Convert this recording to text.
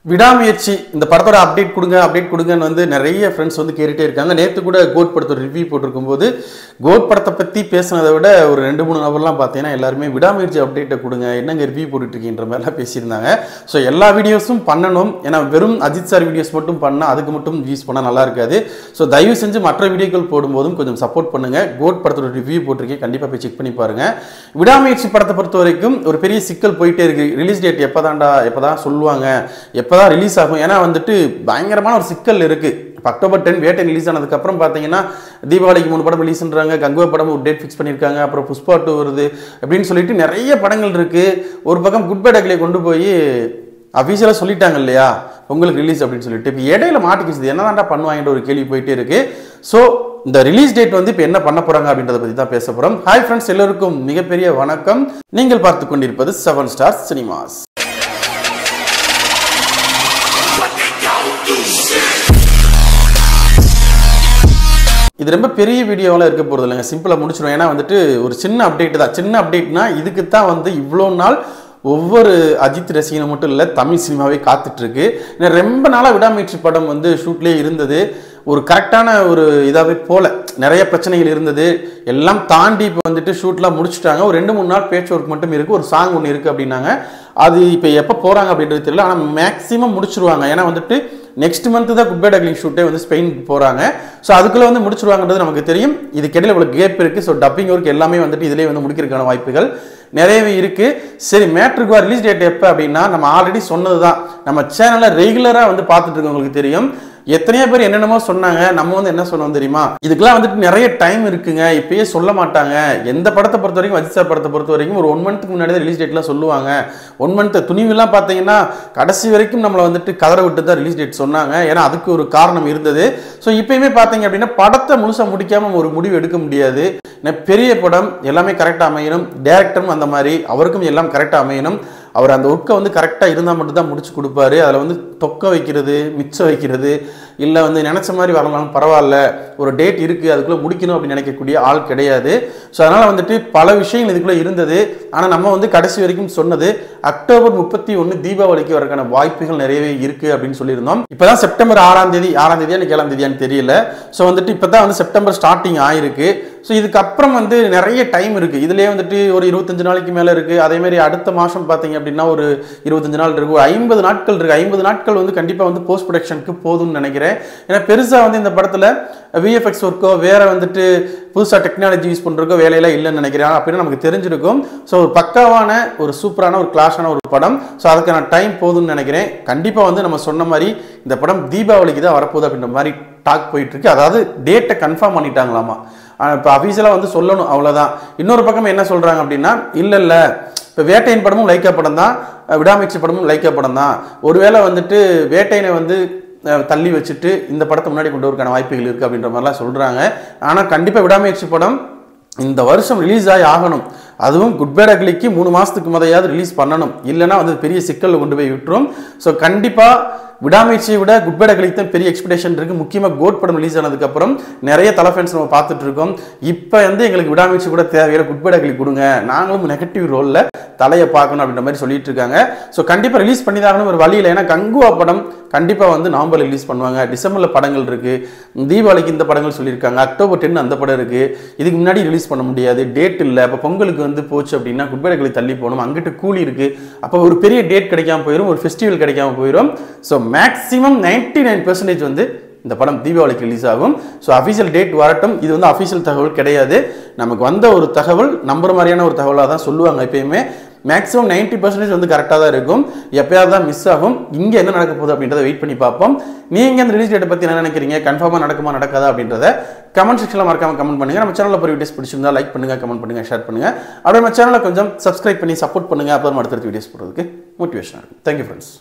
விடாமுயற்சி இந்த படத்தோட அப்டேட் கொடுங்கன்னு வந்து நிறைய ஃப்ரெண்ட்ஸ் வந்து கேட்டுட்டே இருக்காங்க. நேற்று கூட கோட் படத்தோட ரிவ்யூ போட்டிருக்கும்போது கோட் படத்தை பற்றி பேசினதை விட ஒரு 2-3 நபர்லாம் பார்த்தீங்கன்னா எல்லாருமே விடாமுயற்சி அப்டேட்டை கொடுங்க, என்னங்க ரிவ்யூ போட்டுட்ருக்கீன்ற மாதிரிலாம் பேசியிருந்தாங்க. ஸோ எல்லா வீடியோஸும் பண்ணணும், ஏன்னா வெறும் அஜித் சார் வீடியோஸ் மட்டும் பண்ணால் அதுக்கு மட்டும் யூஸ் பண்ணால் நல்லா இருக்காது. ஸோ தயவு செஞ்சு மற்ற வீடியோக்கள் போடும்போதும் கொஞ்சம் சப்போர்ட் பண்ணுங்கள். கோட் படத்தோட ரிவ்யூ போட்டிருக்கேன், கண்டிப்பாக போய் செக் பண்ணி பாருங்கள். விடாமுயற்சி படத்தை பொறுத்த வரைக்கும் ஒரு பெரிய சிக்கல் போயிட்டே இருக்குது. ரிலீஸ் டேட் எப்போ தான் சொல்லுவாங்க, எப்போ தான் ரிலீஸ் ஆகும்? ஏன்னா வந்துட்டு பயங்கரமான ஒரு சிக்கல் இருக்கு. அக்டோபர் 10 வேட்டை ரிலீஸ் ஆனதுக்கு அப்புறம் பார்த்தீங்கன்னா தீபாவளிக்கு 3 படம் ரிலீஸ்ன்றாங்க, கங்குவா படம் ஒரு டேட் ஃபிக்ஸ் பண்ணியிருக்காங்க, அப்புறம் புஷ்பா 2 வருது அப்படின்னு சொல்லிட்டு நிறைய படங்கள் இருக்கு. ஒரு பக்கம் குட் பை டக்லியை கொண்டு போய் அஃபீஷியலாக சொல்லிட்டாங்க இல்லையா உங்களுக்கு ரிலீஸ் அப்படின்னு சொல்லிட்டு, இப்போ இடையில மாட்டிக்கிச்சு என்னதான்டா பண்ணுவாங்கன்ற ஒரு கேள்வி போயிட்டே இருக்கு. ஸோ இந்த ரிலீஸ் டேட் வந்து இப்போ என்ன பண்ண போறாங்க அப்படின்றத பற்றி தான் பேச போறோம். ஹாய் ஃப்ரெண்ட்ஸ், எல்லோருக்கும் மிகப்பெரிய வணக்கம். நீங்கள் பார்த்து கொண்டிருப்பது 7 ஸ்டார் சினிமாஸ். இது ரொம்ப பெரிய வீடியோவில் இருக்க போகிறது இல்லைங்க, சிம்பிளாக முடிச்சிடும். ஏன்னா வந்துட்டு ஒரு சின்ன அப்டேட் தான். சின்ன அப்டேட்னா இதுக்கு தான் வந்து இவ்வளோ நாள் ஒவ்வொரு அஜித் ரசிகனும் மட்டும் இல்லை தமிழ் சினிமாவே காத்துட்ருக்கு. ஏன்னா ரொம்ப நாளாக விடாமுயற்சி படம் வந்து ஷூட்லேயே இருந்தது, ஒரு கரெக்டான ஒரு இதாகவே போல நிறைய பிரச்சனைகள் இருந்தது. எல்லாம் தாண்டி இப்போ வந்துட்டு ஷூட்லாம் முடிச்சுட்டாங்க. ஒரு 2-3 நாள் பேட்ச் ஒர்க் மட்டும் இருக்குது, ஒரு சாங் ஒன்று இருக்குது அப்படின்னாங்க. அது இப்போ எப்போ போகிறாங்க அப்படின்றது தெரியல, ஆனால் மேக்ஸிமம் முடிச்சிருவாங்க. ஏன்னா வந்துட்டு நெக்ஸ்ட் மந்த் தான் குட் பை டக்லி ஷூட்டே வந்து ஸ்பெயினுக்கு போகிறாங்க. ஸோ அதுக்குள்ளே வந்து முடிச்சிருவாங்கன்றது நமக்கு தெரியும். இதுக்கிடையில் இவ்வளோ கேப் இருக்குது. ஸோ டப்பிங் ஒர்க் எல்லாமே வந்துட்டு இதிலே வந்து முடிக்கிறதுக்கான வாய்ப்புகள் நிறையவே இருக்குது. சரி, மேட்ருக்கு ரிலீஸ் டேட் எப்போ அப்படின்னா நம்ம ஆல்ரெடி சொன்னது தான். நம்ம சேனலை ரெகுலராக வந்து பார்த்துட்டு இருக்கவங்களுக்கு தெரியும். எத்தனையோ பேர் என்னென்னமோ சொன்னாங்க, நம்ம வந்து என்ன சொன்னோம் தெரியுமா, இதுக்கெல்லாம் வந்துட்டு நிறைய டைம் இருக்குங்க, இப்பயே சொல்ல மாட்டாங்க. எந்த படத்தை பொறுத்த வரைக்கும், அஜித் சார் படத்தை பொறுத்த வரைக்கும் ஒரு 1 மந்த்துக்கு முன்னாடி தான் ரிலீஸ் டேட்லாம் சொல்லுவாங்க. 1 மந்த் துணிவுலாம் பார்த்தீங்கன்னா கடைசி வரைக்கும் நம்மளை வந்துட்டு கதற விட்டு தான் ரிலீஸ் டேட் சொன்னாங்க. ஏன்னா அதுக்கு ஒரு காரணம் இருந்தது. ஸோ இப்பயுமே பார்த்தீங்க அப்படின்னா படத்தை முழுசாக முடிக்காமல் ஒரு முடிவு எடுக்க முடியாது. பெரிய படம் எல்லாமே கரெக்டாக அமையணும், டேரக்டரும் அந்த மாதிரி அவருக்கும் எல்லாம் கரெக்டாக அமையணும். அவர் அந்த ஒர்க்கை வந்து கரெக்டாக இருந்தால் மட்டும்தான் முடிச்சு கொடுப்பாரு. அதில் வந்து தொக்க வைக்கிறது, மிச்சம் வைக்கிறது, இல்லை வந்து நினச்ச மாதிரி வரலாம் பரவாயில்ல, ஒரு டேட் இருக்குது அதுக்குள்ளே முடிக்கணும் அப்படின்னு நினைக்கக்கூடிய ஆள் கிடையாது. ஸோ அதனால் வந்துட்டு பல விஷயங்கள் இதுக்குள்ளே இருந்தது. ஆனால் நம்ம வந்து கடைசி வரைக்கும் சொன்னது அக்டோபர் 31 தீபாவளிக்கு வரக்கான வாய்ப்புகள் நிறையவே இருக்குது அப்படின்னு சொல்லியிருந்தோம். இப்போ தான் செப்டம்பர் 6ஆம் தேதி எனக்கு 7ஆம் தேதியான்னு தெரியல. ஸோ வந்துட்டு இப்போ தான் வந்து செப்டம்பர் ஸ்டார்டிங் ஆயிருக்கு. ஸோ இதுக்கப்புறம் வந்து நிறைய டைம் இருக்குது. இதுலேயே வந்துட்டு ஒரு 25 நாளைக்கு மேலே இருக்குது. அதேமாதிரி அடுத்த மாதம் பார்த்தீங்க அப்படின்னா ஒரு 25 நாள் இருக்குது, ஒரு 50 நாட்கள் இருக்குது. 50 நாட்கள் வந்து கண்டிப்பாக வந்து போஸ்ட் ப்ரொடக்ஷனுக்கு போதும்னு நினைக்கிறேன். ஏன்னா பெருசாக வந்து இந்த படத்தில் விஎஃப்எக்ஸ் ஒர்க்கோ வேற வந்துட்டு புதுசாக டெக்னாலஜி யூஸ் பண்ணுறக்கோ வேலையெல்லாம் இல்லைன்னு நினைக்கிறேன் அப்படின்னு நமக்கு தெரிஞ்சிருக்கும். ஸோ ஒரு பக்காவான ஒரு சூப்பரான ஒரு கிளாஸான ஒரு படம். ஸோ அதுக்கான டைம் போதும்னு நினைக்கிறேன். கண்டிப்பாக வந்து நம்ம சொன்ன மாதிரி இந்த படம் தீபாவளிக்கு தான் வரப்போகுது அப்படின்ற மாதிரி டாக் போயிட்டுருக்கு. அதாவது டேட்டை கன்ஃபார்ம் பண்ணிட்டாங்களாமா. இப்போ அஃபீஷியலாக வந்து சொல்லணும், அவ்வளோதான். இன்னொரு பக்கம் என்ன சொல்கிறாங்க அப்படின்னா, இல்லை இப்போ வேட்டையின் படமும் லைக்கா படம் தான், விடாமுயற்சி படமும் லைக்கா படம் தான். ஒருவேளை வந்துட்டு வேட்டையினை வந்து தள்ளி வச்சுட்டு இந்த படத்தை முன்னாடி கொண்டு வரக்கான வாய்ப்புகள் இருக்குது அப்படின்ற மாதிரிலாம் சொல்கிறாங்க. ஆனால் கண்டிப்பாக விடாமுயற்சி படம் இந்த வருஷம் ரிலீஸ் ஆகணும். அதுவும் குட் பை டக்லிக்கு 3 மாதத்துக்கு முதையாவது ரிலீஸ் பண்ணணும், இல்லைன்னா வந்து பெரிய சிக்கலில் கொண்டு போய் விட்டுரும். ஸோ கண்டிப்பாக விடாமுயற்சியை விட குட் பை டக்லிக்கு தான் பெரிய எக்ஸ்பெக்டேஷன் இருக்குது. முக்கியமாக கோட் படம் ரிலீஸ் ஆனதுக்கப்புறம் நிறைய தலை ஃபேன்ஸ் நம்ம பார்த்துட்டு இருக்கோம். இப்போ வந்து எங்களுக்கு விடாமுயற்சி கூட தேவையில்லை, குட் பை டக்லி கொடுங்க, நாங்களும் நெகட்டிவ் ரோலில் தலையை பார்க்கணும் அப்படின்ற மாதிரி சொல்லிட்டு இருக்காங்க. ஸோ கண்டிப்பாக ரிலீஸ் பண்ணி தான் ஒரு வழியில். ஏன்னா கங்குவா படம் கண்டிப்பாக வந்து நவம்பர் ரிலீஸ் பண்ணுவாங்க, டிசம்பரில் படங்கள் இருக்குது, தீபாவளிக்கு இந்த படங்கள் சொல்லியிருக்காங்க, அக்டோபர் 10 அந்த படம் இருக்குது. இதுக்கு முன்னாடி ரிலீஸ் பண்ண முடியாது, டேட் இல்லை. அப்போ பொங்கலுக்கு வந்து போச்சு அப்படின்னா குட் பை டக்லி தள்ளி போகணும், அங்கிட்டு கூலி இருக்குது. அப்போ ஒரு பெரிய டேட் கிடைக்காம போயிடும், ஒரு ஃபெஸ்டிவல் கிடைக்காம போயிடும். ஸோ மேக்ஸிமம் 99% வந்து இந்த படம் தீபாவளிக்கு ரிலீஸ் ஆகும். ஸோ அஃபீஷியல் டேட் வரட்டும். இது வந்து அஃபீஷியல் தகவல் கிடையாது, நமக்கு வந்த ஒரு தகவல், நம்புற மாதிரியான ஒரு தகவலாக தான் சொல்லுவாங்க. எப்பயுமே மேக்ஸிமம் 90% வந்து கரெக்டாக தான் இருக்கும், எப்பயாவது தான் மிஸ் ஆகும். இங்கே என்ன நடக்க போகுது அப்படின்றத வெயிட் பண்ணி பார்ப்போம். நீங்கள் இந்த ரிலீஸ் டேட்டை பற்றி என்ன நினைக்கிறீங்க, கன்ஃபார்மாக நடக்குமா நடக்காதா அப்படின்றத கமெண்ட் செக்ஷனில் மறக்காமல் கமெண்ட் பண்ணுங்கள். நம்ம சேனலில் போய் வீடியோஸ் பிடிச்சிருந்தா லைக் பண்ணுங்கள், கமெண்ட் பண்ணுங்கள், ஷேர் பண்ணுங்கள். அப்படியே நம்ம சேனலை கொஞ்சம் சப்ஸ்கிரைப் பண்ணி சப்போர்ட் பண்ணுங்கள். அப்புறம் அடுத்தடுத்த வீடியோஸ் போடுறதுக்கு மோட்டிவேஷனாக இருக்கும். Thank you friends.